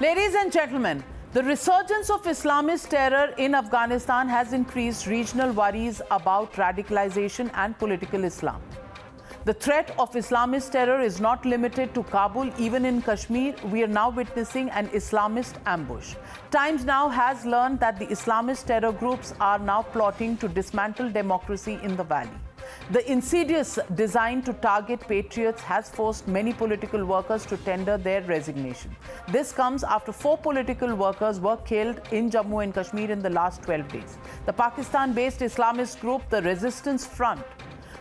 Ladies and gentlemen, the resurgence of Islamist terror in Afghanistan has increased regional worries about radicalization and political Islam. The threat of Islamist terror is not limited to Kabul. Even in Kashmir, we are now witnessing an Islamist ambush. Times Now has learned that the Islamist terror groups are now plotting to dismantle democracy in the valley. The insidious design to target patriots has forced many political workers to tender their resignation. This comes after 4 political workers were killed in Jammu and Kashmir in the last 12 days. The Pakistan-based Islamist group, the Resistance Front,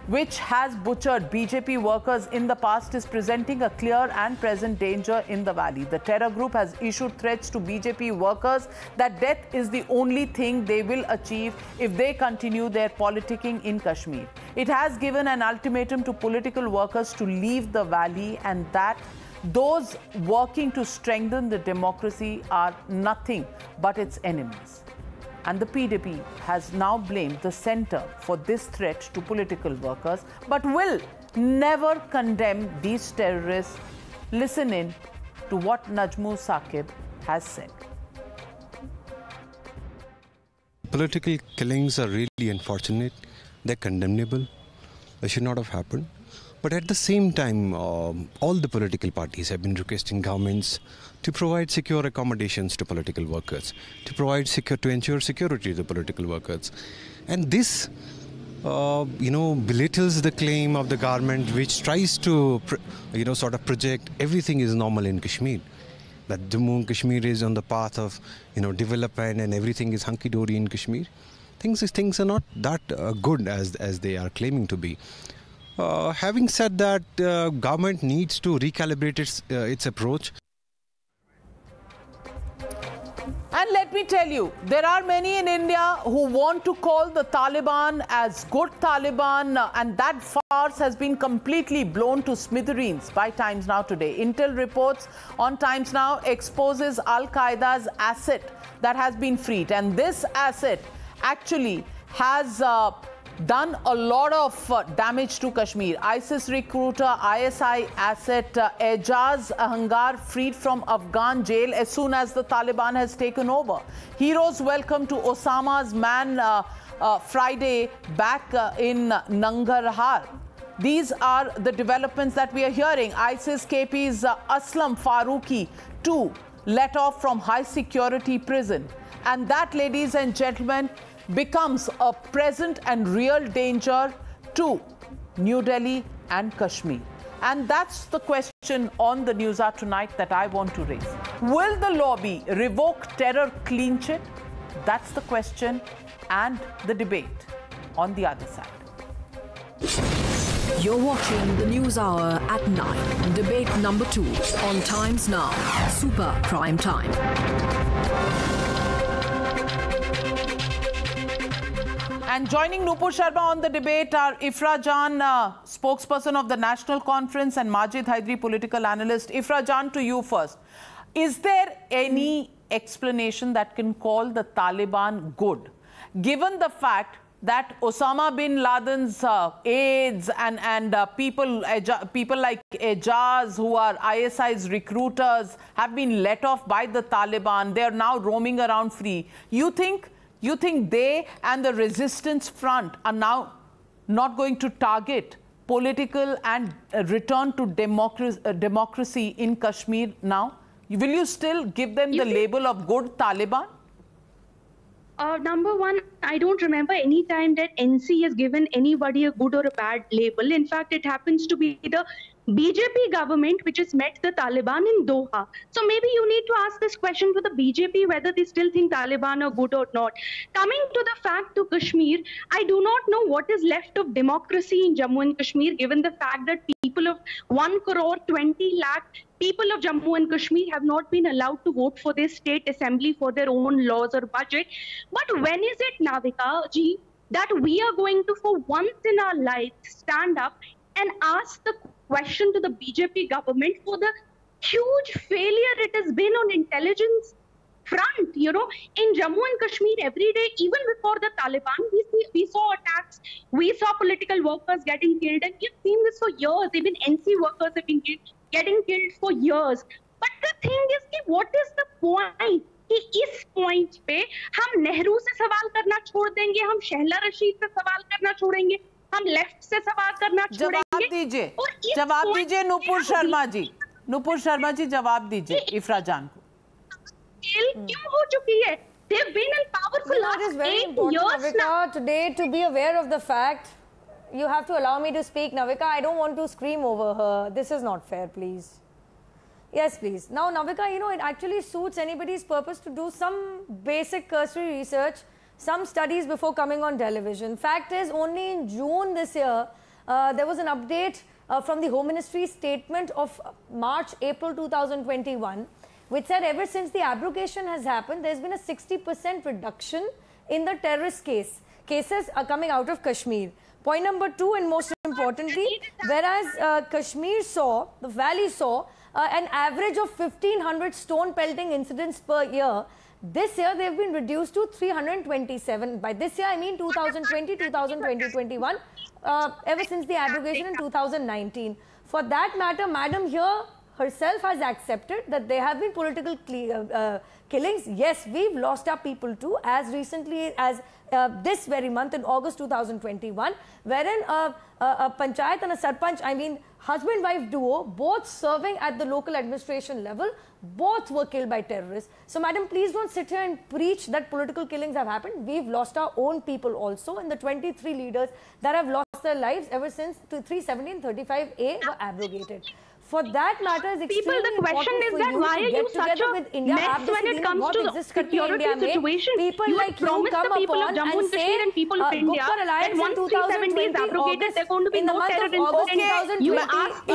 which has butchered BJP workers in the past, is presenting a clear and present danger in the valley. The terror group has issued threats to BJP workers that death is the only thing they will achieve if they continue their politicking in Kashmir. It has given an ultimatum to political workers to leave the valley, and that those working to strengthen the democracy are nothing but its enemies. And the PDP has now blamed the centre for this threat to political workers, but will never condemn these terrorists. Listen in to what Najmu Saqib has said. Political killings are really unfortunate. They're condemnable. They should not have happened. But at the same time, all the political parties have been requesting governments to provide secure accommodations to political workers, to ensure security to the political workers. And this, belittles the claim of the government, which tries to, sort of project everything is normal in Kashmir. That Jammu and Kashmir is on the path of, development and everything is hunky-dory in Kashmir. Things are not that good as they are claiming to be. Having said that, government needs to recalibrate its approach. And let me tell you, there are many in India who want to call the Taliban as good Taliban, and that farce has been completely blown to smithereens by Times Now today. Intel reports on Times Now exposes Al-Qaeda's asset that has been freed, and this asset actually has done a lot of damage to Kashmir. ISIS recruiter, ISI asset Ejaz Ahangar freed from Afghan jail as soon as the Taliban has taken over. Heroes welcome to Osama's man Friday back in Nangarhar. These are the developments that we are hearing. ISIS KP's Aslam Farooqi too let off from high security prison. And that, ladies and gentlemen, becomes a present and real danger to New Delhi and Kashmir. And that's the question on the News Hour tonight that I want to raise. Will the lobby revoke terror clean chit? That's the question and the debate on the other side. You're watching the News Hour at 9. Debate number 2 on Times Now. Super Prime Time. And joining Nupur Sharma on the debate are Ifra Jan, spokesperson of the National Conference, and Majid Haidari, political analyst. Ifra Jan, to you first. Is there any explanation that can call the Taliban good, given the fact that Osama bin Laden's aides and people like Ejaz, who are ISI's recruiters, have been let off by the Taliban? They are now roaming around free. You think they and the Resistance Front are now not going to target political and return to democracy in Kashmir now? Will you still give them the label of good Taliban? Number one, I don't remember any time that NC has given anybody a good or a bad label. In fact, it happens to be the BJP government which has met the Taliban in Doha. So maybe you need to ask this question to the BJP whether they still think Taliban are good or not. Coming to the fact to Kashmir, I do not know what is left of democracy in Jammu and Kashmir, given the fact that people of 1 crore 20 lakh people of Jammu and Kashmir have not been allowed to vote for their state assembly for their own laws or budget. But when is it, Navika ji, that we are going to, for once in our lives, stand up and ask the question to the BJP government for the huge failure it has been on intelligence front? In Jammu and Kashmir every day, even before the Taliban, we saw attacks, we saw political workers getting killed, and we've seen this for years. Even NC workers have been getting killed for years. But the thing is कि what is the point? कि इस point पे हम नेहरू से सवाल करना छोड़ देंगे, हम शहला रशीद से सवाल करना छोड़ेंगे, हम लेफ्ट से सवाल करना छोड़ेंगे। जवाब दीजिए नुपुर शर्मा जी, नुपुर शर्मा जी जवाब दीजिए इफ्रा जान को। क्यों हो चुकी है? They've been in power for last 8 years now. Today, to be aware of the fact, you have to allow me to speak, Navika. I don't want to scream over her. This is not fair, please. Yes, please. Now, Navika, you know, it actually suits anybody's purpose to do some basic cursory research, some studies before coming on television. Fact is, only in June this year, there was an update from the Home Ministry's statement of March-April 2021, which said ever since the abrogation has happened, there's been a 60% reduction in the terrorist cases are coming out of Kashmir. Point number 2, and most importantly, whereas Kashmir saw, the valley saw, an average of 1,500 stone pelting incidents per year, this year they've been reduced to 327. By this year, I mean 2020, 2021, ever since the abrogation in 2019. For that matter, Madam here herself has accepted that there have been political killings. Yes, we've lost our people too, as recently as this very month in August 2021, wherein a panchayat and a sarpanch, I mean husband-wife duo, both serving at the local administration level, both were killed by terrorists. So, madam, please don't sit here and preach that political killings have happened. We've lost our own people also, and the 23 leaders that have lost their lives ever since 317 35A were abrogated. For that matter, is extremely important for you why to are get you such together a with India. mess when it comes to the security situation? People you like you promised come the people upon of Jammu and Kashmir and people of India that once 370 is abrogated, there are going to be no terror incidents. You asked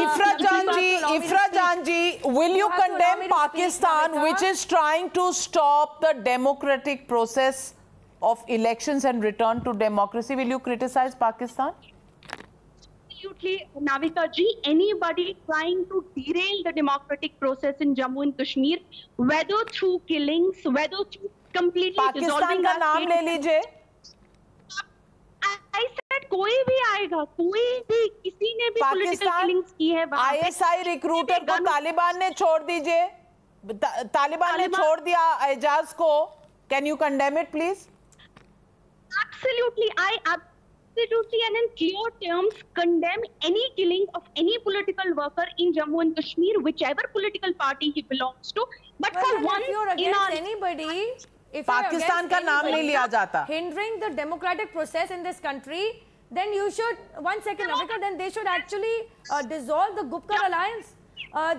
Ifra Janji, will you condemn Pakistan, which is trying to stop the democratic process of elections and return to democracy? Will you criticize Pakistan? Absolutely, Navika ji. Anybody trying to derail the democratic process in Jammu and Kashmir, whether through killings, whether through completely Pakistan का नाम ले लीजिए. I said कोई भी आएगा, कोई भी किसी ने भी political killings की है. ISI recruiter को तालिबान ने छोड़ दीजिए. तालिबान ने छोड़ दिया एजाज को. Can you condemn it, please? Absolutely, I absolutely and in clear terms condemn any killing of any political worker in Jammu and Kashmir, whichever political party he belongs to. But for one, in anybody, if Pakistan का नाम नहीं लिया जाता. Hindering the democratic process in this country, then you should, one second, Navika, then they should actually dissolve the Gupkar alliance.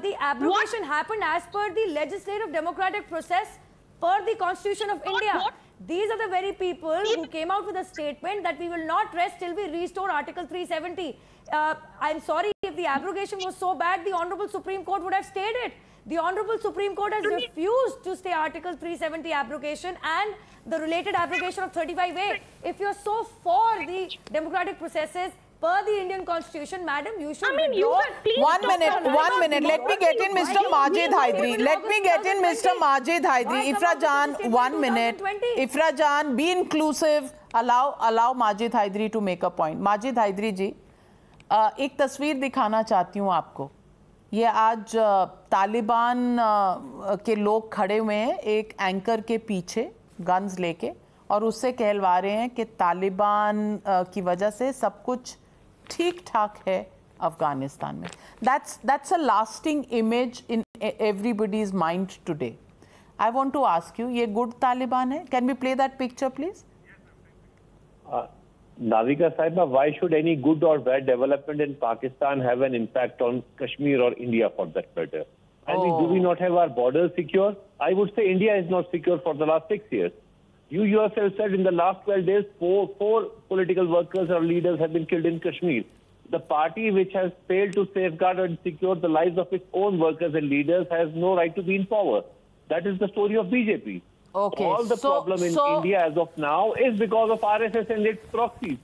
The abrogation happened as per the legislative democratic process per the Constitution of India. These are the very people who came out with a statement that we will not rest till we restore Article 370. I'm sorry, if the abrogation was so bad, the Honorable Supreme Court would have stayed it. The Honorable Supreme Court has refused to stay Article 370 abrogation and the related abrogation of 35A. If you're so for the democratic processes per the Indian Constitution, madam, you should withdraw. 1 minute. Let me get in Mr. Majid Hydari. Let me get in Mr. Majid Hydari. Ifra Jan, 1 minute. Ifra Jan, be inclusive. Allow Majid Hydari to make a point. Majid Hydari जी, एक तस्वीर दिखाना चाहती हूँ आपको. ये आज तालिबान के लोग खड़े हुए हैं एक एंकर के पीछे गन्स लेके और उससे कहलवा रहे हैं कि तालिबान की वजह से सब कुछ ठीक ठाक है अफगानिस्तान में. That's a lasting image in everybody's mind today. I want to ask you, ये good Taliban है? Can we play that picture, please? Navika Sahiba, why should any good or bad development in Pakistan have an impact on Kashmir or India for that matter? I mean, do we not have our borders secure? I would say India is not secure for the last 6 years. You yourself said in the last 12 days, four political workers or leaders have been killed in Kashmir. The party which has failed to safeguard and secure the lives of its own workers and leaders has no right to be in power. That is the story of BJP. Okay. All the problem in India as of now is because of RSS and its proxies.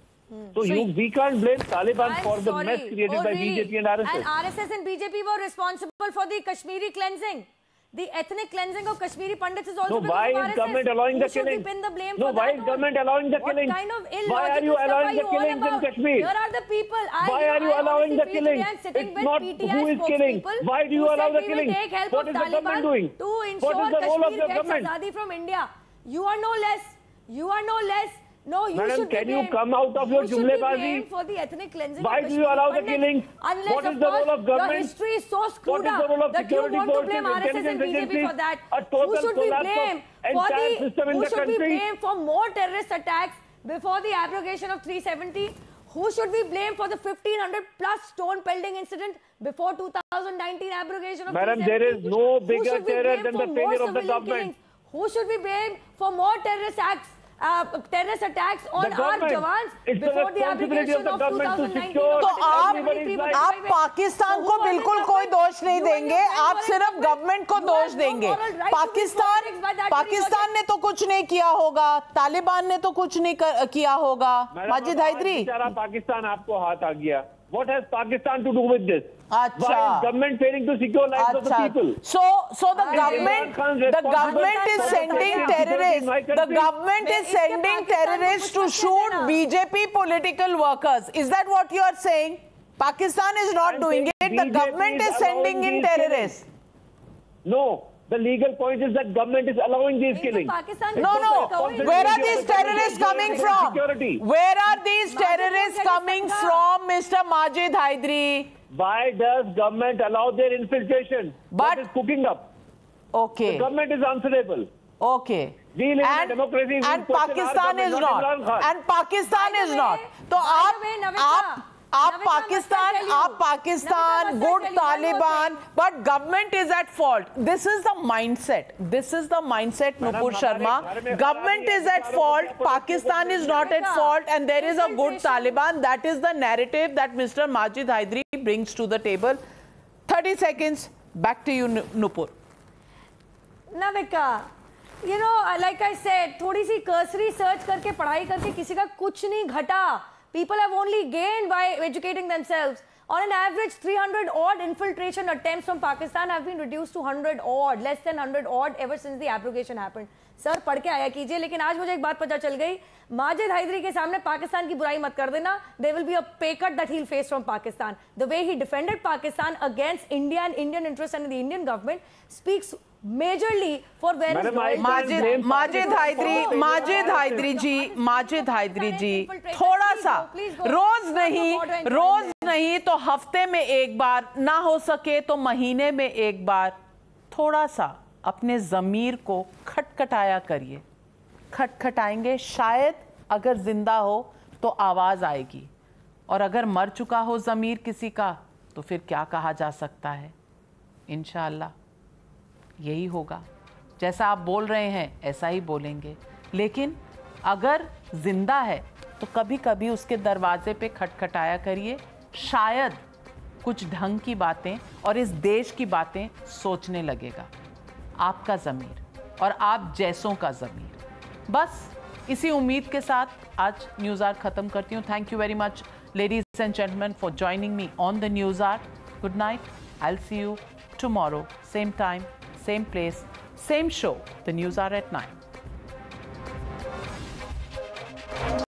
So we can't blame Taliban for the mess created by BJP and RSS. And RSS and BJP were responsible for the Kashmiri cleansing. The ethnic cleansing of Kashmiri Pandits is also No, why is government allowing the killing? killing? The blame No, for why that is government allowing the killing? What kind of illogical why are you allowing the killings in Kashmir? Here are the people. Why are you allowing the killing? It's not who is killing. Why do you allow the killing? What is the government doing? To ensure what is the role of the Kashmir gets government? Azadi from India. You are no less. You are no less. No, you Madam, should can be you blamed. come out of your jumlebazi? For the ethnic cleansing. Why of do you allow the Kashmiri killings? Unless, What is the role of government? Your history is so screwed What is the role up of that you security want to forces, blame RSS and intelligence BJP agencies? for that. A total Who should be collapse of blamed for entire system in who the should be country? blamed for more terrorist attacks before the abrogation of 370? Who should be blamed for the 1,500 plus stone pelting incident before 2019 abrogation of 370? Madam, there is no bigger terror than the failure of the government. Who should be blamed for more terrorist acts? Terrorist attacks on our jawans before the abrogation of 2019. तो आप पाकिस्तान को बिल्कुल कोई दोष नहीं देंगे, आप सिर्फ गवर्नमेंट को दोष देंगे। पाकिस्तान ने तो कुछ नहीं किया होगा, तालिबान ने तो कुछ नहीं किया होगा। माजिद हैदरी, पाकिस्तान आपको हाथ आ गया। What has Pakistan to do with this? Why is government failing to secure lives of the people? So the government is sending terrorists. The government is sending terrorists to shoot BJP political workers. Is that what you are saying? Pakistan is not doing it. The government is sending in terrorists. No. The legal point is that government is allowing these killings. No. Where are these terrorists coming from? Where are these terrorists coming from, Mr. Majid Haidri? Why does government allow their infiltration? What is cooking up? Okay. The government is answerable. Okay. And Pakistan is not. And Pakistan is not. So आप Pakistan, good Taliban, but government is at fault. This is the mindset. This is the mindset, Nupur Sharma. Government is at fault. Pakistan is not at fault, and there is a good Taliban. That is the narrative that Mr. Majid Haidri brings to the table. 30 seconds. Back to you, Nupur. Navika, you know, like I said, थोड़ी सी cursory search करके पढ़ाई करके किसी का कुछ नहीं घटा. People have only gained by educating themselves. On an average, 300 odd infiltration attempts from Pakistan have been reduced to 100 odd, less than 100 odd ever since the abrogation happened. Sir, पढ़ के आया कीजिए, लेकिन आज मुझे एक बात पता चल गई, माजिद हैदरी के सामने पाकिस्तान की बुराई मत कर देना. There will be a pay cut that he'll face from Pakistan. The way he defended Pakistan against India and Indian interests and the Indian government speaks majorly for where his Majid Haidri जी, थोड़ा सा रोज नहीं तो हफ्ते में एक बार, ना हो सके तो महीने में एक बार, थोड़ा सा अपने ज़मीर को खटखटाया करिए. खटखटाएंगे, शायद अगर जिंदा हो तो आवाज आएगी, और अगर मर चुका हो ज़मीर किसी का तो फिर क्या कहा जा सकता है. इंशाअल्लाह यही होगा. जैसा आप बोल रहे हैं ऐसा ही बोलेंगे, लेकिन अगर जिंदा है तो कभी कभी उसके दरवाजे पे खटखटाया करिए. शायद कुछ ढंग की बातें और इस देश की बातें सोचने लगेगा आपका ज़मीर और आप जैसों का ज़मीर. बस इसी उम्मीद के साथ आज न्यूज़ आवर ख़त्म करती हूँ. Thank you very much ladies and gentlemen for joining me on the News Hour. Good night. I'll see you tomorrow, same time, same place, same show, the News Hour at 9.